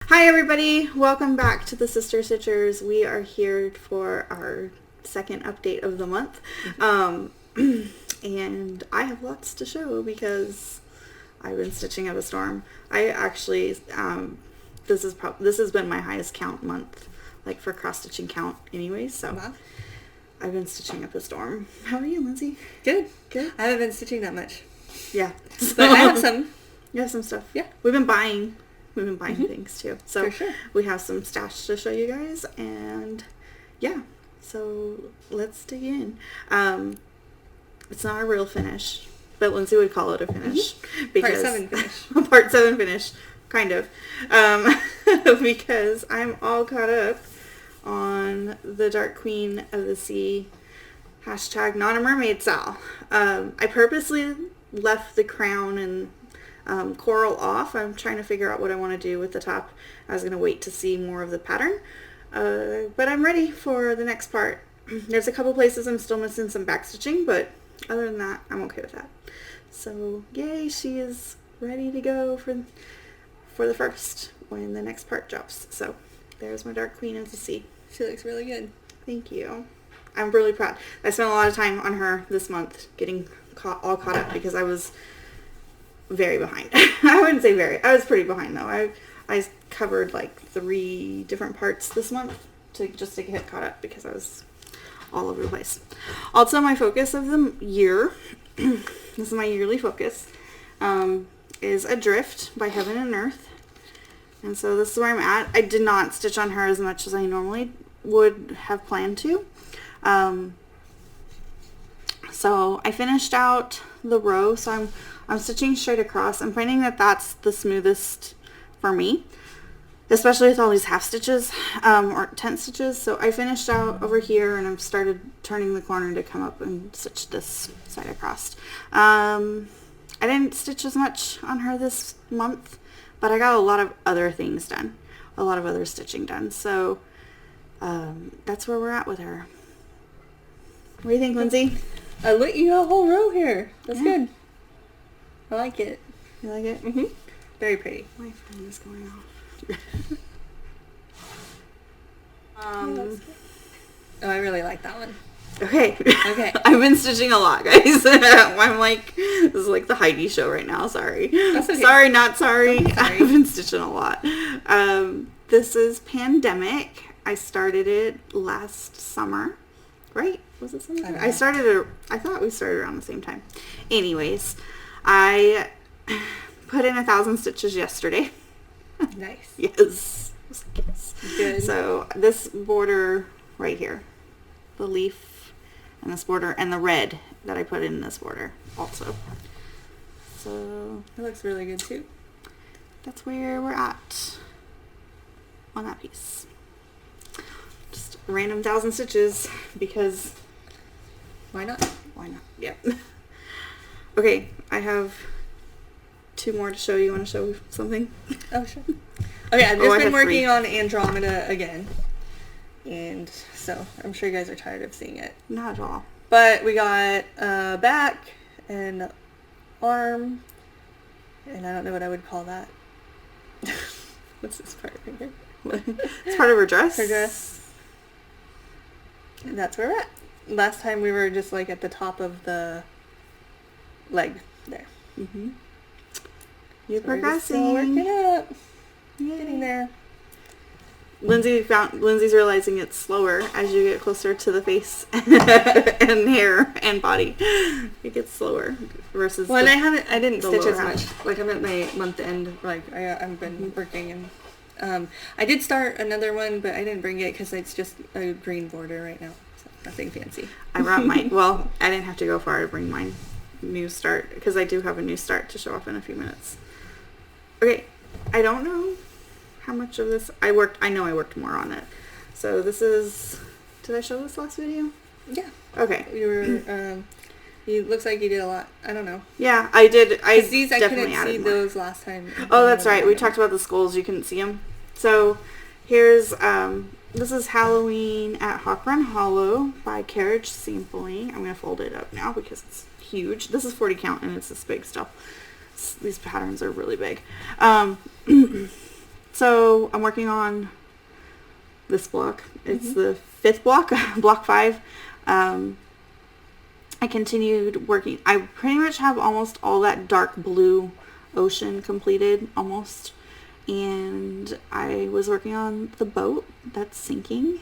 Hi everybody, welcome back to the Sister Stitchers. We are here for our second update of the month. And I have lots to show because I've been stitching up a storm. I actually, this has been my highest count month, like for cross stitching count anyways, so wow. I've been stitching up a storm. How are you, Lindsay? Good. Good? I haven't been stitching that much. Yeah. But I have some. You have some stuff. Yeah. We've been buying things too. So for sure. we have some stash to show you guys, and yeah. So let's dig in. It's not a real finish, but Lindsay would call it a finish because Part 7 finish. Part 7 finish, kind of, because I'm all caught up on the Dark Queen of the Sea # not a mermaid Sal. I purposely left the crown and coral off. I'm trying to figure out what I want to do with the top. I was going to wait to see more of the pattern, but I'm ready for the next part. There's a couple places I'm still missing some back stitching, but other than that, I'm okay with that. So yay, she is ready to go for the first when the next part drops. So there's my Dark Queen of the Sea. She looks really good. Thank you. I'm really proud. I spent a lot of time on her this month getting all caught up because I was very behind. I wouldn't say very. I was pretty behind though. I covered like 3 different parts this month to get caught up because I was all over the place. Also, my focus of the year, this is my yearly focus, is Adrift by Heaven and Earth. And so this is where I'm at. I did not stitch on her as much as I normally would have planned to. So I finished out the row, so I'm stitching straight across. I'm finding that that's the smoothest for me, especially with all these half stitches, or tent stitches. So I finished out over here and I've started turning the corner to come up and stitch this side across. I didn't stitch as much on her this month, but I got a lot of other things done, a lot of other stitching done. So that's where we're at with her. What do you think, Lindsay? You got a whole row here. That's good. I like it. You like it? Mm-hmm. Very pretty. My phone is going off. I really like that one. Okay. Okay. I've been stitching a lot, guys. I'm like, this is like the Heidi show right now. Sorry. That's okay. Sorry, not sorry. Sorry. I've been stitching a lot. This is Pandemic. I started it last summer. Right? Was it summer? I thought we started around the same time. Anyways, I put in 1,000 stitches yesterday. Nice. Yes. Good. So this border right here, the leaf and this border and the red that I put in this border also. So It looks really good too. that's where we're at on that piece. Just a random 1,000 stitches because Why not? why not? Yep. Okay, I have 2 more to show you. Want to show something? Oh, sure. Okay, I've I just been have 3. working on Andromeda again. And so I'm sure you guys are tired of seeing it. Not at all. But we got a back and arm, and I don't know what I would call that. What's this part right here? It's part of her dress. Her dress. And that's where we're at. Last time we were just like at the top of the leg there. Mm-hmm. You're So we're just still progressing. working up. Yay. Getting there. Lindsay's realizing it's slower as you get closer to the face and hair and body. It gets slower versus. Well, and I didn't stitch lower as much. half. Like I'm at my month end. Like I've been working, and I did start another one, but I didn't bring it because it's just a green border right now. So nothing fancy. I brought mine. Well, I didn't have to go far to bring mine new start because I do have a new start to show off in a few minutes. Okay, I don't know how much of this I know I worked more on it. So this is. Did I show this last video? Yeah. Okay. You were. You looks like you did a lot. I don't know. Yeah, I did. I These I definitely couldn't see added more. those last time. Oh, that's right. We talked about the skulls. You couldn't see them. So here's this is Halloween at Hawk Run Hollow by Carriage Sampling. I'm gonna fold it up now because it's huge. This is 40 count and it's this big still. These patterns are really big. So I'm working on this block. It's the 5th block, block 5. I continued working. I pretty much have almost all that dark blue ocean completed, almost. And I was working on the boat that's sinking.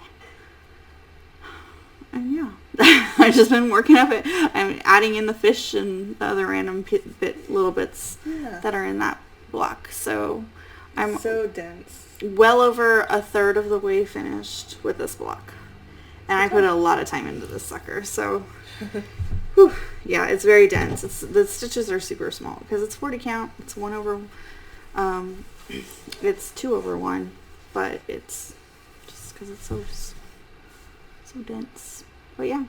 And yeah, I've just been working up it. I'm adding in the fish and the other random little bits that are in that block. So I'm so dense. Well over a third of the way finished with this block. And I put a lot of time into this sucker. So whew, yeah, it's very dense. The stitches are super small because it's 40 count. It's 1 over, it's 2 over 1, but it's just because it's so dense. But yeah,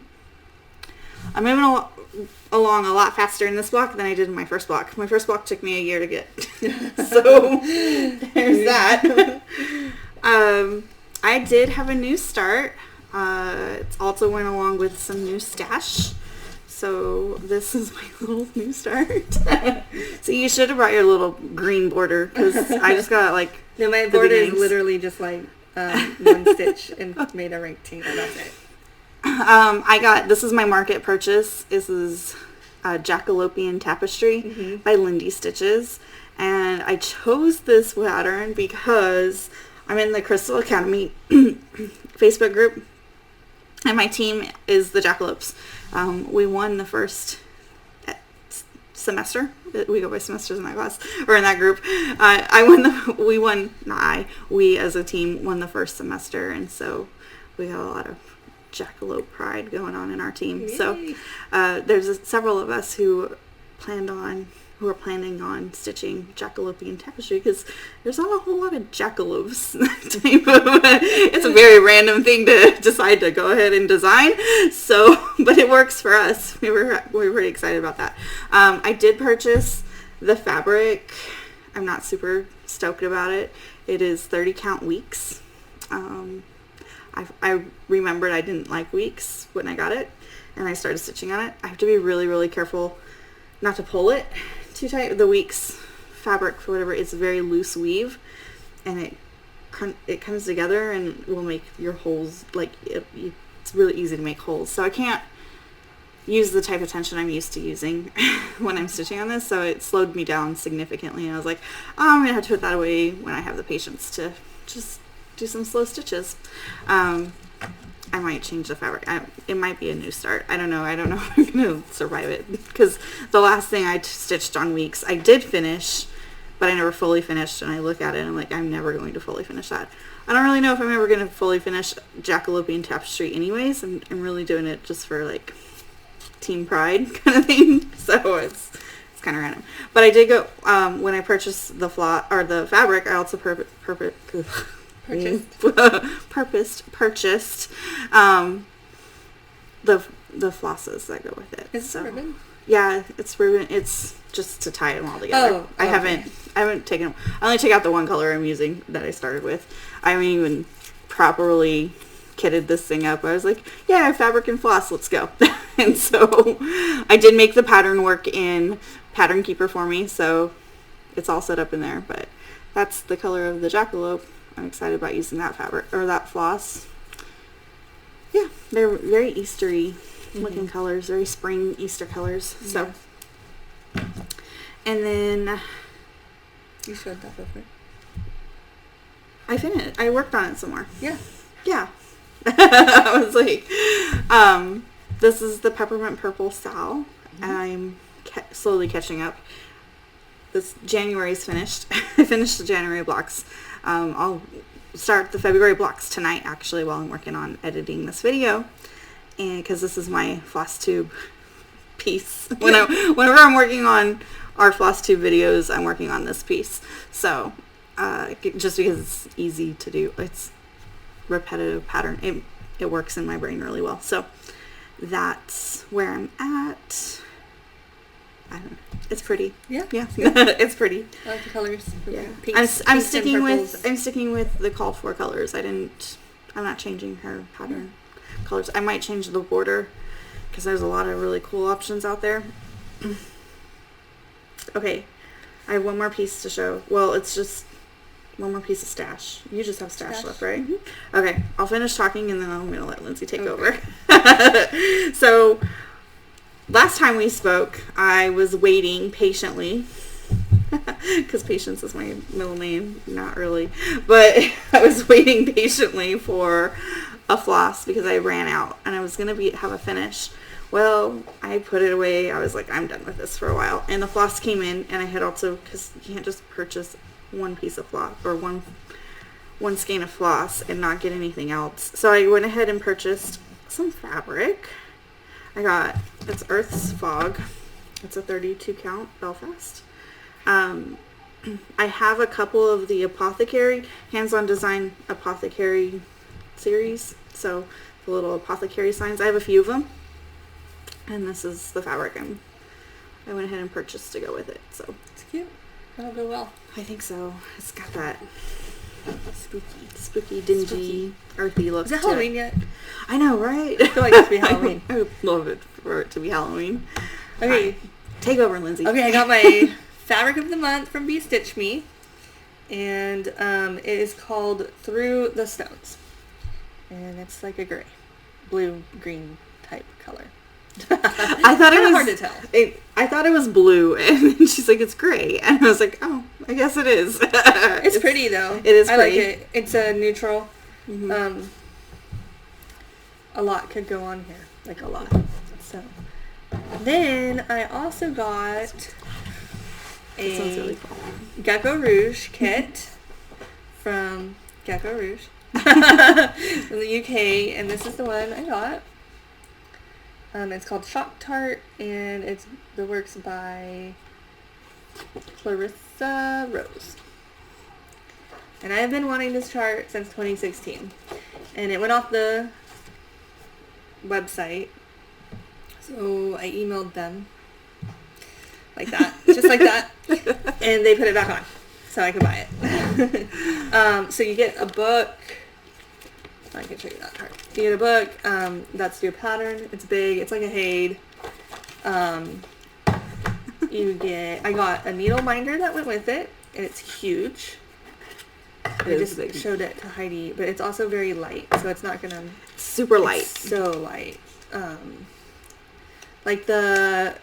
I'm moving along a lot faster in this block than I did in my first block. My first block took me a year to get. So there's that. I did have a new start. It also went along with some new stash. So this is my little new start. So you should have brought your little green border because I just got like. No, my border is literally just like 1 stitch and made a rectangle. That's it. This is my market purchase. This is Jackalopean Tapestry by Lindy Stitches. And I chose this pattern because I'm in the Crystal Academy Facebook group. And my team is the Jackalopes. We won the first semester. We go by semesters in that class, or in that group. We as a team won the first semester. And so we got a lot of Jackalope pride going on in our team. Yay. So there's several of us who are planning on stitching Jackalopean Tapestry because there's not a whole lot of jackalopes. It's a very random thing to decide to go ahead and design. So, but it works for us. We were pretty excited about that. I did purchase the fabric. I'm not super stoked about it. It is 30 count weeks. I remembered I didn't like weeks when I got it, and I started stitching on it. I have to be really, really careful not to pull it too tight. The weeks fabric, for whatever, it's a very loose weave, and it comes together and will make your holes, like, it's really easy to make holes. So I can't use the type of tension I'm used to using when I'm stitching on this, so it slowed me down significantly, and I was like, oh, I'm going to have to put that away when I have the patience to just do some slow stitches. I might change the fabric. It might be a new start. I don't know if I'm going to survive it because the last thing I stitched on weeks, I did finish, but I never fully finished, and I look at it and I'm like, I'm never going to fully finish that. I don't really know if I'm ever going to fully finish Jackalopean Tapestry anyways. I'm really doing it just for like team pride kind of thing. So it's kind of random. But I did go, when I purchased the fabric, I also purchased the flosses that go with it. Is it ribbon? Yeah, it's ribbon. It's just to tie them all together. I haven't taken them. I only take out the one color I'm using that I started with. I haven't even properly kitted this thing up. I was like, yeah, fabric and floss, let's go. And so I did make the pattern work in Pattern Keeper for me, so it's all set up in there. But that's the color of the jackalope. I'm excited about using that fabric or that floss. Yeah, they're very Eastery looking colors, very spring Easter colors. Yeah. So, and then you showed that before. I finished. I worked on it some more. Yeah. I was like, this is the Peppermint Purple Sal. I'm slowly catching up. This January's finished. I finished the January blocks. I'll start the February blocks tonight, actually, while I'm working on editing this video, and because this is my Flosstube piece. Whenever I'm working on our Flosstube videos, I'm working on this piece. So just because it's easy to do, it's repetitive pattern. It works in my brain really well. So that's where I'm at. I don't know. It's pretty. Yeah. It's pretty. I like the colors. Yeah. I'm sticking with the call for colors. I'm not changing her pattern colors. I might change the border because there's a lot of really cool options out there. Okay. I have one more piece to show. Well, it's just one more piece of stash. You just have stash left, right? Mm-hmm. Okay, I'll finish talking and then I'm going to let Lindsay take over. Okay. So, last time we spoke, I was waiting patiently, because patience is my middle name, not really, but I was waiting patiently for a floss because I ran out and I was going to have a finish. Well, I put it away. I was like, I'm done with this for a while. And the floss came in, and I had also, because you can't just purchase one piece of floss or one skein of floss and not get anything else. So I went ahead and purchased some fabric. It's Earth's Fog. It's a 32 count Belfast. I have a couple of the Apothecary, hands-on design Apothecary series. So the little Apothecary signs. I have a few of them. And this is the fabric I went ahead and purchased to go with it. So It's cute. That'll go well. I think so. It's got that spooky, dingy, earthy look. Is it Halloween yet? I know, right? I feel like it's be Halloween. I would love it for it to be Halloween. Okay. Take over, Lindsay. Okay, I got my fabric of the month from Bee Stitch Me. And it is called Through the Stones. And it's like a gray, blue-green type color. I thought it was hard to tell. I thought it was blue, and then she's like, "It's gray," and I was like, "Oh, I guess it is." It's pretty though. It is. I pretty. like it. It's a neutral. Mm-hmm. A lot could go on here, like a lot. So then I also got That sounds a really cool. Gecko Rouge kit from Gecko Rouge from the UK, and this is the one I got. It's called Shock Tart, and the works by Clarissa Rose. And I have been wanting this chart since 2016, and it went off the website, so I emailed them like that, just like that, and they put it back on, so I could buy it. So you get a book. I can show you that chart. You get a book, that's your pattern. It's big. It's like a Haid. I got a needle minder that went with it, and it's huge. I just showed it to Heidi, but it's also very light, so it's not gonna... Super light. So light. Like the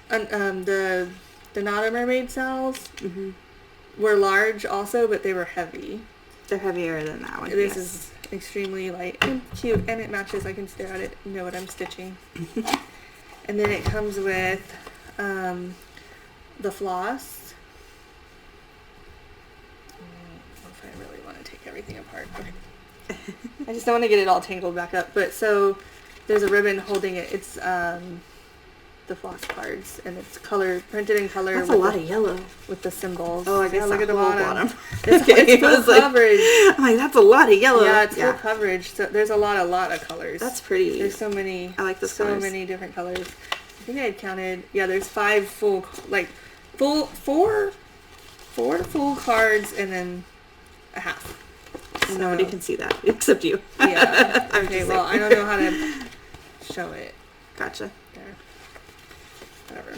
Not a Mermaid cells were large also, but they were heavy. They're heavier than that one. This is extremely light and cute, and it matches. I can stare at it and know what I'm stitching. And then it comes with the floss. I don't know if I really want to take everything apart. Okay. I just don't want to get it all tangled back up. But so there's a ribbon holding it. It's the floss cards, and it's printed in color. That's a lot of yellow with the symbols. Oh, I guess look at the bottom. It's full coverage. I'm like, that's a lot of yellow. Yeah, it's full coverage. So there's a lot of colors. That's pretty. There's so many. I like this. So many different colors. I think I had counted. Yeah, there's 5 four full cards, and then a half. So, nobody can see that except you. Yeah. Okay. Well, I don't know how to show it. Gotcha. Whatever.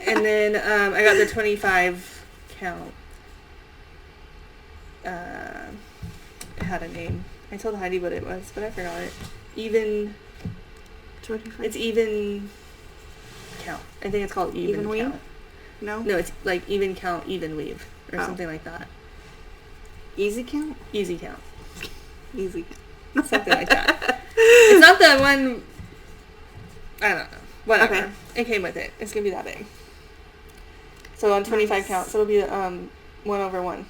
And then I got the 25 count. It had a name. I told Heidi what it was, but I forgot it. Even. 25. It's even count. I think it's called even weave. Count. No, it's like even count, even weave, or something like that. Easy count. Easy count. Easy count. Something like that. It's not the one. I don't know. Whatever. Okay. It came with it. It's gonna be that big. So on 25 counts, it'll be 1/1.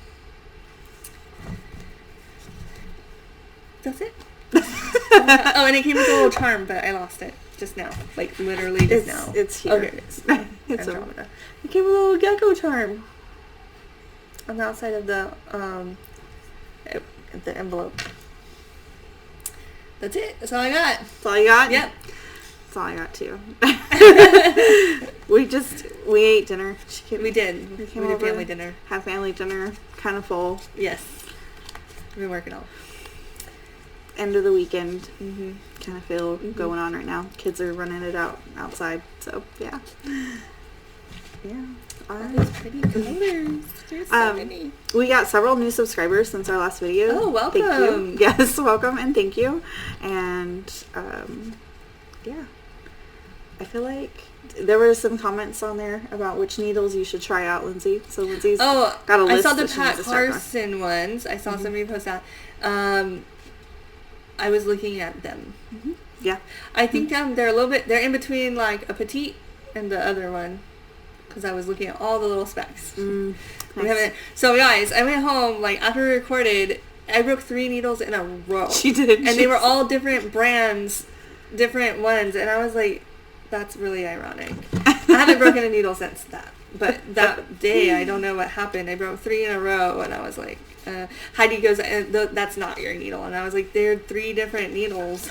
That's it. Oh, and it came with a little charm, but I lost it just now. Like literally just now. It's here. Okay. It's Andromeda. It came with a little gecko charm on the outside of the envelope. That's it. That's all I got. That's all you got? Yep. That's all I got too. We ate dinner. We did. We did family dinner. Had family dinner. Kind of full. Yes. We've been working all. End of the weekend. Mm-hmm. Kind of feel going on right now. Kids are running it outside. So yeah. Yeah. All these pretty colors. There's so many. We got several new subscribers since our last video. Oh, welcome. Thank you. Yes, welcome and thank you. And yeah, I feel like there were some comments on there about which needles you should try out, Lindsay. So Lindsay's got a list. I saw the that she needs Pat to start on. Carson ones. I saw somebody post that. I was looking at them. Mm-hmm. Yeah. I think they're a little bit, they're in between like a petite and the other one. Because I was looking at all the little specs. Nice. So guys, I went home, like after we recorded, I broke 3 needles in a row. She did. And they were all different brands, different ones. And I was like, that's really ironic. I haven't broken a needle since that. But that day, I don't know what happened. I broke 3 in a row, and I was like, Heidi goes, that's not your needle. And I was like, they're 3 different needles.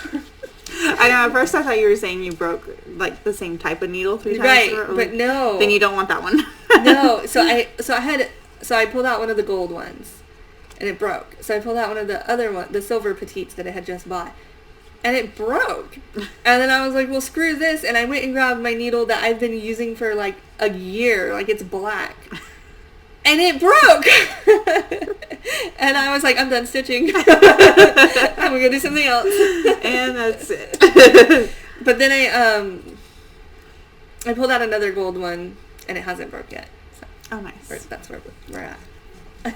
I know, at first I thought you were saying you broke, like, the same type of needle 3 times. Right, but no. Then you don't want that one. No, so I pulled out one of the gold ones, and it broke. So I pulled out one of the other one, the silver petites that I had just bought. And it broke. And then I was like, well, screw this. And I went and grabbed my needle that I've been using for like a year. Like it's black. And it broke. And I was like, I'm done stitching. I'm going to go do something else. And that's it. But then I pulled out another gold one, and it hasn't broke yet. So oh, nice. That's where we're at.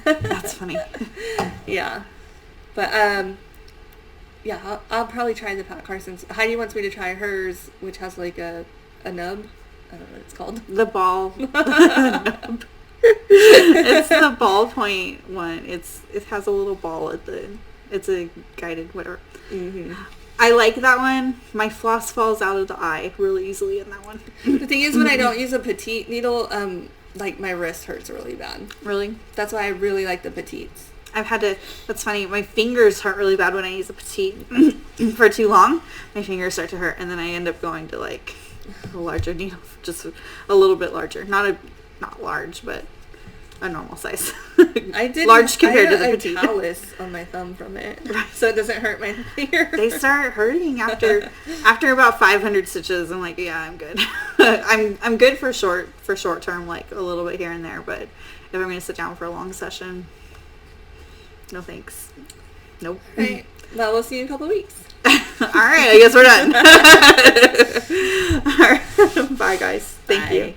That's funny. Yeah. But, yeah, I'll probably try the Pat Carson's. Heidi wants me to try hers, which has like a nub. I don't know what it's called. The ball. Nub. It's the ballpoint one. It has a little ball at the end. It's a guided whatever. Mm-hmm. I like that one. My floss falls out of the eye really easily in that one. The thing is, when I don't use a petite needle, like my wrist hurts really bad. Really? That's why I really like the petites. I've had to, that's funny, my fingers hurt really bad when I use a petite for too long. My fingers start to hurt, and then I end up going to like a larger needle, just a little bit larger. Not large, but a normal size. I did large compared to the petite. I had a callus on my thumb from it, so it doesn't hurt my finger. They start hurting after about 500 stitches. I'm like, yeah, I'm good. I'm good for short term, like a little bit here and there. But if I'm going to sit down for a long session, no thanks. Nope. All right. Well, we'll see you in a couple of weeks. All right. I guess we're done. All right. Bye, guys. Thank you.